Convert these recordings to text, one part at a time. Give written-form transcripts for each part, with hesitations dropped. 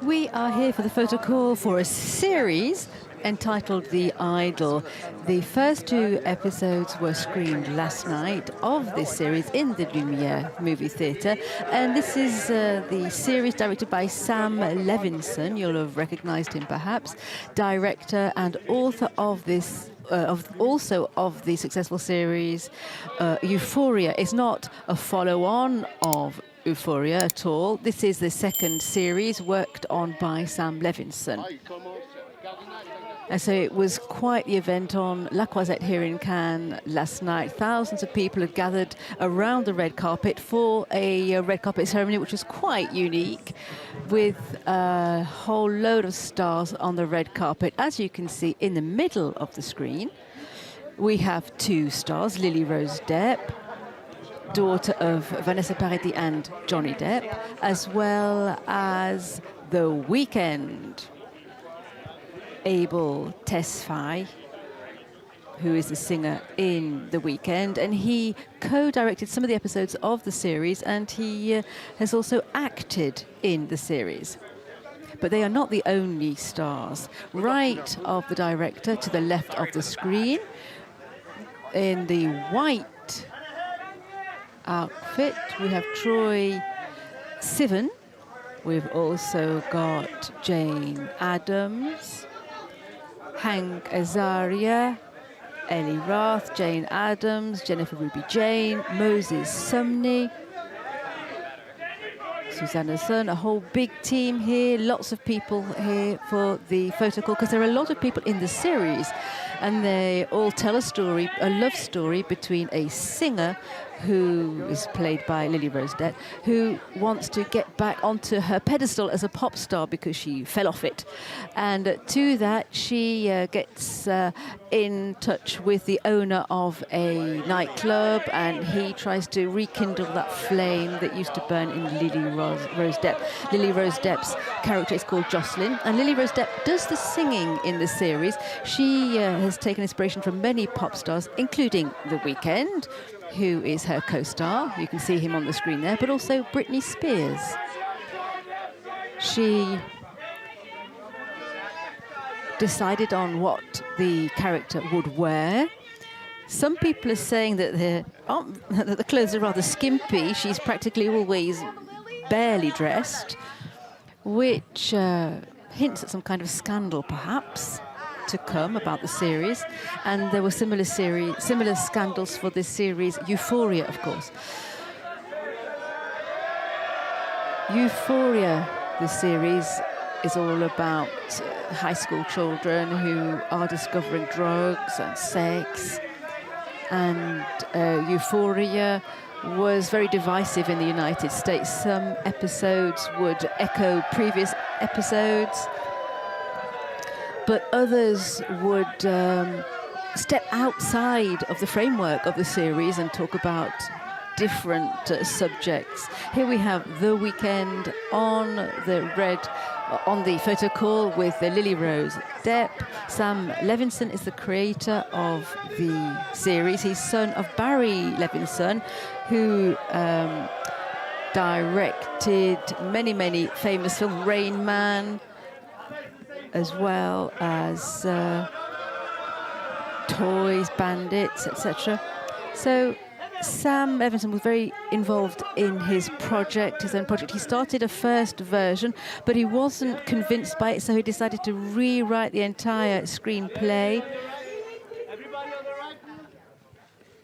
We are here for the Photocall for a series entitled The Idol. The first two episodes were screened last night of this series in the Lumiere movie theatre, and this is the series directed by Sam Levinson. You'll have recognised him perhaps, director and author of this also of the successful series Euphoria. It's not a follow-on of Euphoria at all. This is the second series worked on by Sam Levinson. And so it was quite the event on La Croisette here in Cannes last night. Thousands of people had gathered around the red carpet for a red carpet ceremony, which was quite unique, with a whole load of stars on the red carpet. As you can see in the middle of the screen, we have two stars, Lily Rose Depp, daughter of Vanessa Paradis and Johnny Depp, as well as The Weeknd, Abel Tesfaye, who is a singer in The Weeknd, and he co-directed some of the episodes of the series, and he has also acted in the series. But they are not the only stars. Right of the director, to the left of the screen, in the white outfit, we have Troye Sivan. We've also got Jane Addams, Hank Azaria, Ellie Roth, Jane Addams, Jennifer Ruby Jane, Moses Sumney, Suzanna Son, a whole big team here, lots of people here for the Photocall, because there are a lot of people in the series, and they all tell a story, a love story between a singer who is played by Lily Rose Depp, who wants to get back onto her pedestal as a pop star because she fell off it. And to that, she gets in touch with the owner of a nightclub, and he tries to rekindle that flame that used to burn in Lily Rose Depp. Lily Rose Depp's character is called Jocelyn, and Lily Rose Depp does the singing in the series. She has taken inspiration from many pop stars, including The Weeknd, who is her co-star. You can see him on the screen there, but also Britney Spears. She decided on what the character would wear. Some people are saying that the clothes are rather skimpy. She's practically always barely dressed, which hints at some kind of scandal, perhaps, to come about the series. And there were similar scandals for this series Euphoria, of course. Euphoria, the series, is all about high school children who are discovering drugs and sex. And Euphoria was very divisive in the United States. Some episodes would echo previous episodes, but others would step outside of the framework of the series and talk about different subjects. Here we have The Weeknd on the Photocall with the Lily Rose Depp. Sam Levinson is the creator of the series. He's son of Barry Levinson, who directed many famous films, Rain Man, as well as Toys, Bandits, etc. So Sam Levinson was very involved in his own project. He started a first version, but he wasn't convinced by it, so he decided to rewrite the entire screenplay.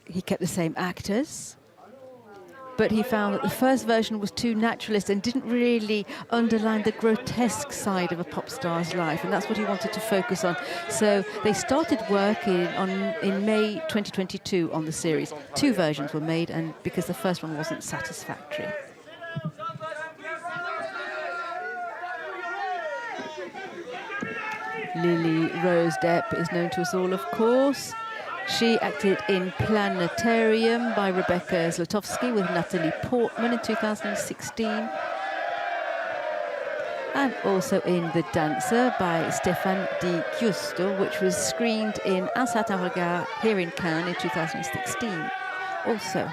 He kept the same actors, but he found that the first version was too naturalist and didn't really underline the grotesque side of a pop star's life, and that's what he wanted to focus on. So they started working in May 2022 on the series. Two versions were made, and because the first one wasn't satisfactory. Lily Rose Depp is known to us all, of course. She acted in Planetarium by Rebecca Zlotowski with Natalie Portman in 2016. And also in The Dancer by Stéphane Di Giusto, which was screened in Un Certain Regard here in Cannes in 2016 also.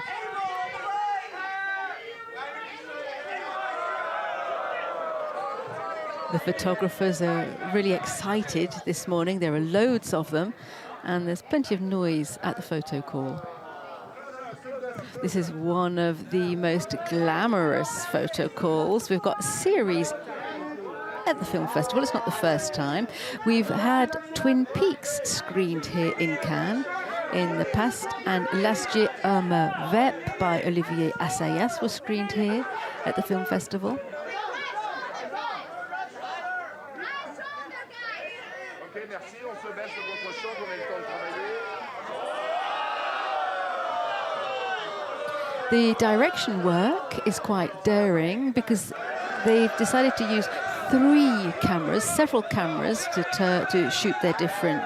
The photographers are really excited this morning. There are loads of them, and there's plenty of noise at the photo call. This is one of the most glamorous photo calls. We've got a series at the film festival. It's not the first time. We've had Twin Peaks screened here in Cannes in the past, and L'Astre Homme Vep by Olivier Assayas was screened here at the film festival. The direction work is quite daring because they've decided to use several cameras to shoot their different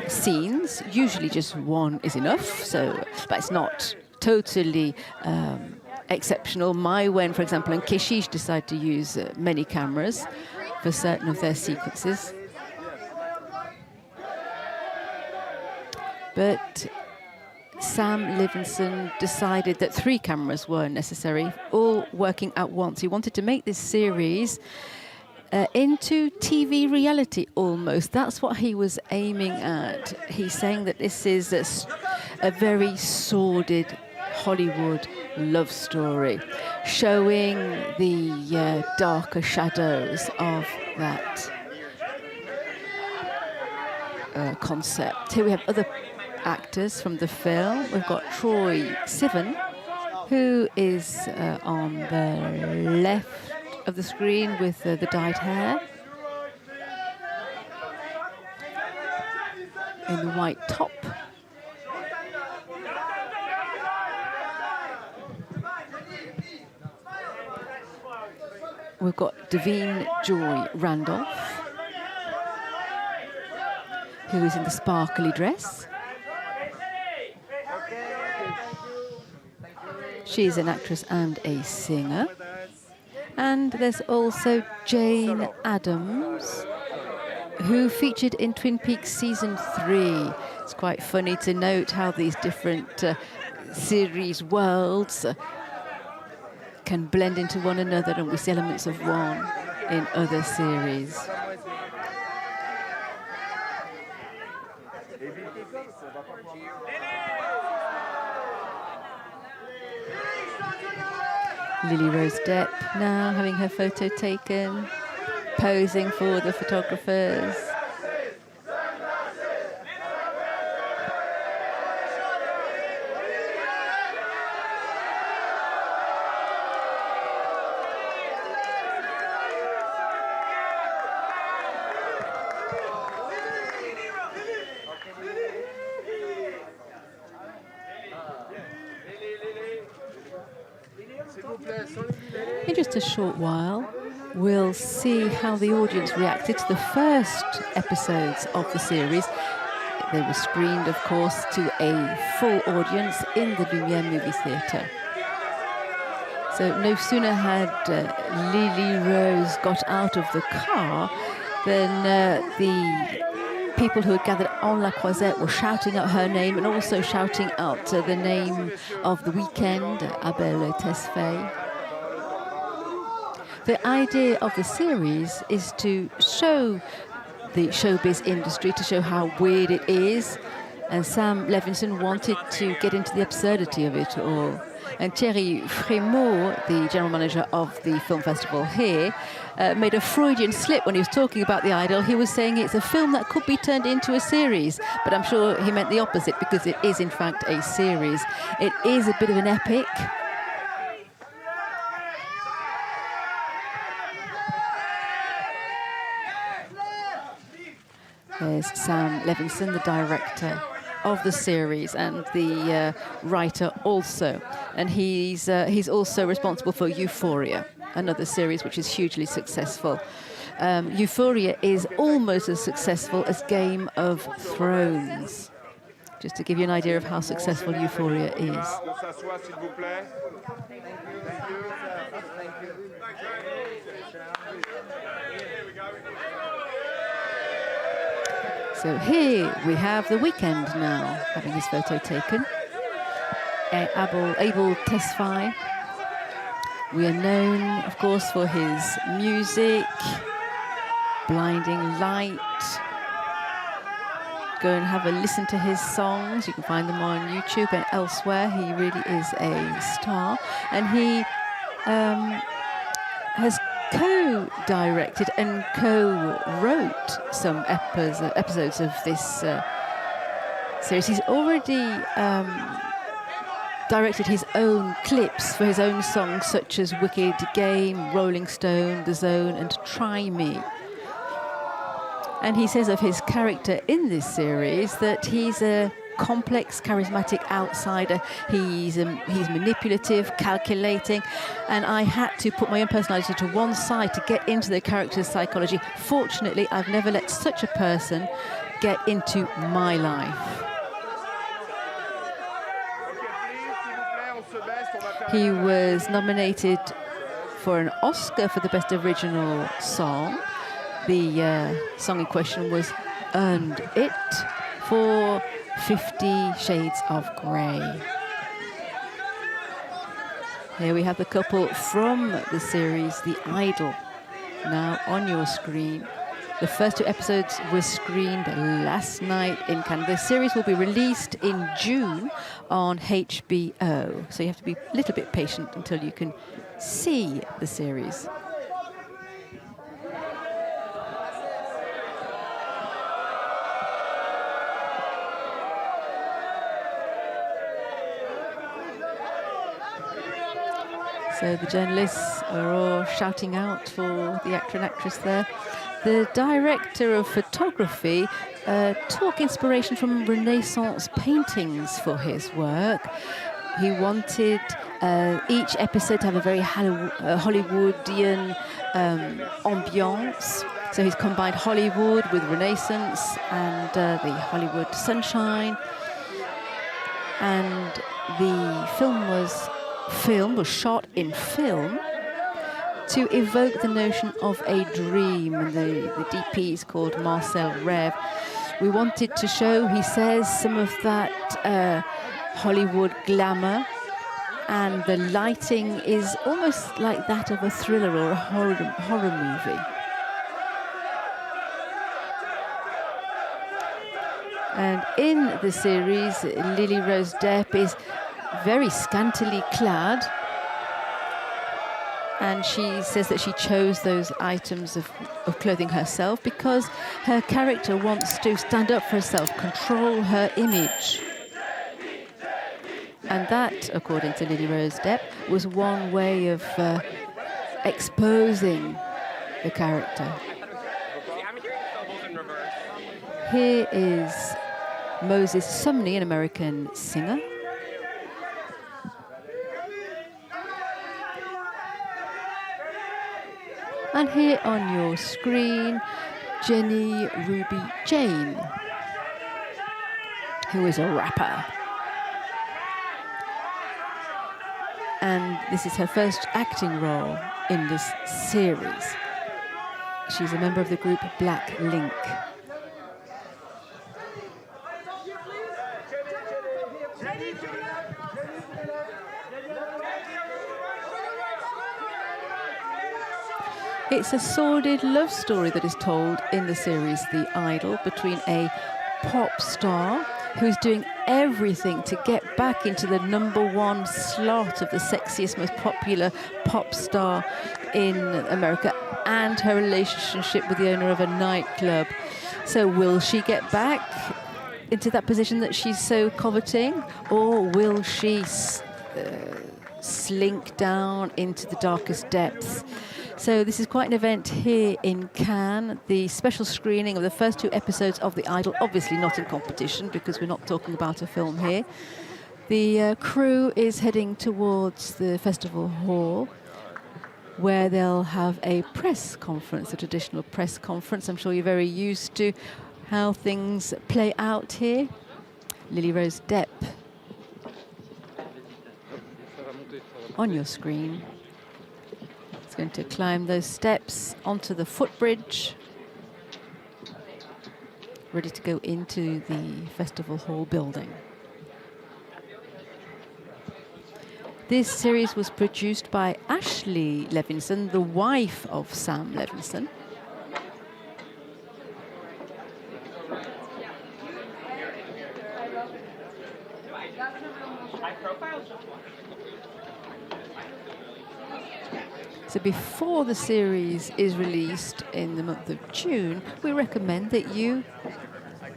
scenes. Usually just one is enough, but it's not totally exceptional. Maïwenn, for example, and Keshish decide to use many cameras for certain of their sequences. But Sam Levinson decided that 3 cameras were necessary, all working at once. He wanted to make this series into TV reality almost. That's what he was aiming at. He's saying that this is a very sordid Hollywood love story, showing the darker shadows of that concept. Here we have other actors from the film. We've got Troye Sivan, who is on the left of the screen with the dyed hair in the white top. We've got Davine Joy Randolph, who is in the sparkly dress. She's an actress and a singer. And there's also Jane Addams, who featured in Twin Peaks Season 3. It's quite funny to note how these different series worlds can blend into one another, and we see elements of one in other series. Lily Rose Depp now having her photo taken, posing for the photographers. In just a short while, we'll see how the audience reacted to the first episodes of the series. They were screened, of course, to a full audience in the Lumière movie theatre. So no sooner had Lily Rose got out of the car than the people who had gathered on La Croisette were shouting out her name and also shouting out the name of the Weeknd, Abel Tesfaye. The idea of the series is to show the showbiz industry, to show how weird it is. And Sam Levinson wanted to get into the absurdity of it all. And Thierry Frémaux, the general manager of the film festival here, made a Freudian slip when he was talking about The Idol. He was saying it's a film that could be turned into a series, but I'm sure he meant the opposite, because it is in fact a series. It is a bit of an epic. There's Sam Levinson, the director of the series and the writer also. And he's also responsible for Euphoria, another series which is hugely successful. Euphoria is almost as successful as Game of Thrones, just to give you an idea of how successful Euphoria is. So here we have the Weeknd now having his photo taken. Abel Tesfaye. We are known, of course, for his music, blinding light. Go and have a listen to his songs. You can find them on YouTube and elsewhere. He really is a star. And he has co-directed and co-wrote some episodes of this series. He's already directed his own clips for his own songs, such as Wicked Game, Rolling Stone, The Zone, and Try Me. And he says of his character in this series that he's a complex, charismatic outsider. He's manipulative, calculating, and I had to put my own personality to one side to get into the character's psychology. Fortunately, I've never let such a person get into my life. He was nominated for an Oscar for the Best Original Song. The song in question was Earned It for 50 Shades of Grey. Here we have the couple from the series The Idol, now on your screen. The first 2 episodes were screened last night in Canada. The series will be released in June on HBO, so you have to be a little bit patient until you can see the series. So the journalists are all shouting out for the actor and actress there. The director of photography took inspiration from Renaissance paintings for his work. He wanted each episode to have a very Hollywoodian ambiance. So he's combined Hollywood with Renaissance and the Hollywood sunshine. And the film was shot in film to evoke the notion of a dream. And the DP is called Marcel Rev. We wanted to show, he says, some of that Hollywood glamour, and the lighting is almost like that of a thriller or a horror movie. And in the series, Lily Rose Depp is very scantily clad, and she says that she chose those items of clothing herself because her character wants to stand up for herself, control her image. And that, according to Lily Rose Depp, was one way of exposing the character. Here is Moses Sumney, an American singer. And here on your screen, Jennie Ruby Jane, who is a rapper. And this is her first acting role in this series. She's a member of the group Black Link. It's a sordid love story that is told in the series The Idol between a pop star who's doing everything to get back into the #1 slot of the sexiest, most popular pop star in America, and her relationship with the owner of a nightclub. So will she get back into that position that she's so coveting, or will she slink down into the darkest depths? So this is quite an event here in Cannes, the special screening of the first 2 episodes of The Idol, obviously not in competition because we're not talking about a film here. The crew is heading towards the festival hall where they'll have a press conference, a traditional press conference. I'm sure you're very used to how things play out here. Lily Rose Depp on your screen. Going to climb those steps onto the footbridge, ready to go into the festival hall building. This series was produced by Ashley Levinson, the wife of Sam Levinson. So before the series is released in the month of June, we recommend that you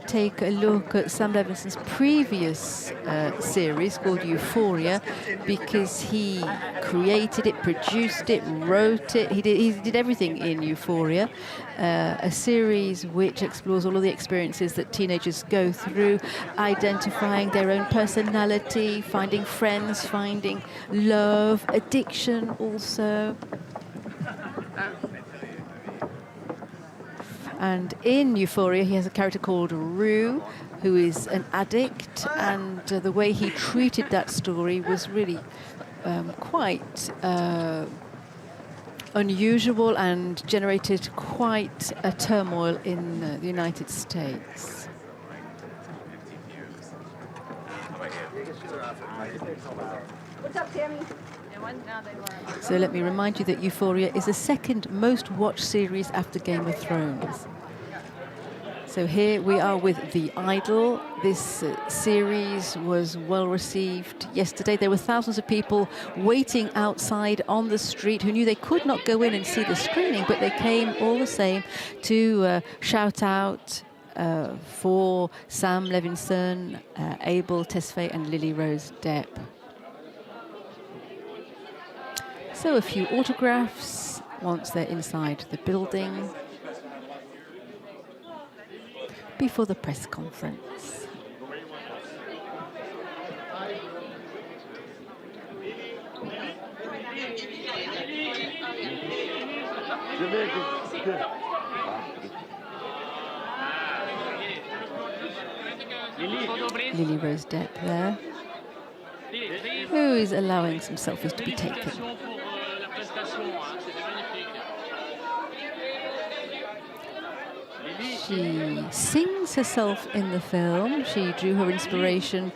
take a look at Sam Levinson's previous series called Euphoria, because he created it, produced it, wrote it. He did everything in Euphoria, a series which explores all of the experiences that teenagers go through, identifying their own personality, finding friends, finding love, addiction also. And in Euphoria, he has a character called Rue, who is an addict, and the way he treated that story was really quite unusual and generated quite a turmoil in the United States. What's up, Tammy? So let me remind you that Euphoria is the second most watched series after Game of Thrones. So here we are with The Idol. This series was well received yesterday. There were thousands of people waiting outside on the street who knew they could not go in and see the screening, but they came all the same to shout out for Sam Levinson, Abel Tesfaye and Lily Rose Depp. So a few autographs once they're inside the building before the press conference. Lily Rose Depp there, who is allowing some selfies to be taken. She sings herself in the film. She drew her inspiration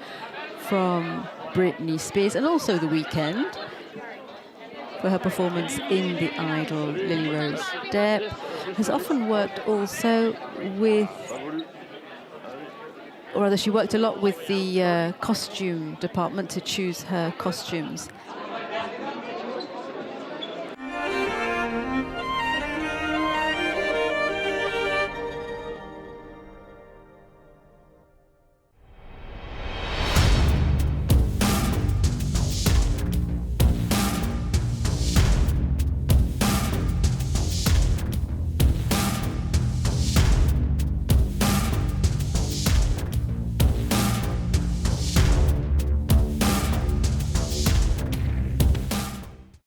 from Britney Spears and also The Weeknd for her performance in The Idol. Lily Rose Depp has often worked also with, or rather she worked a lot with the costume department to choose her costumes.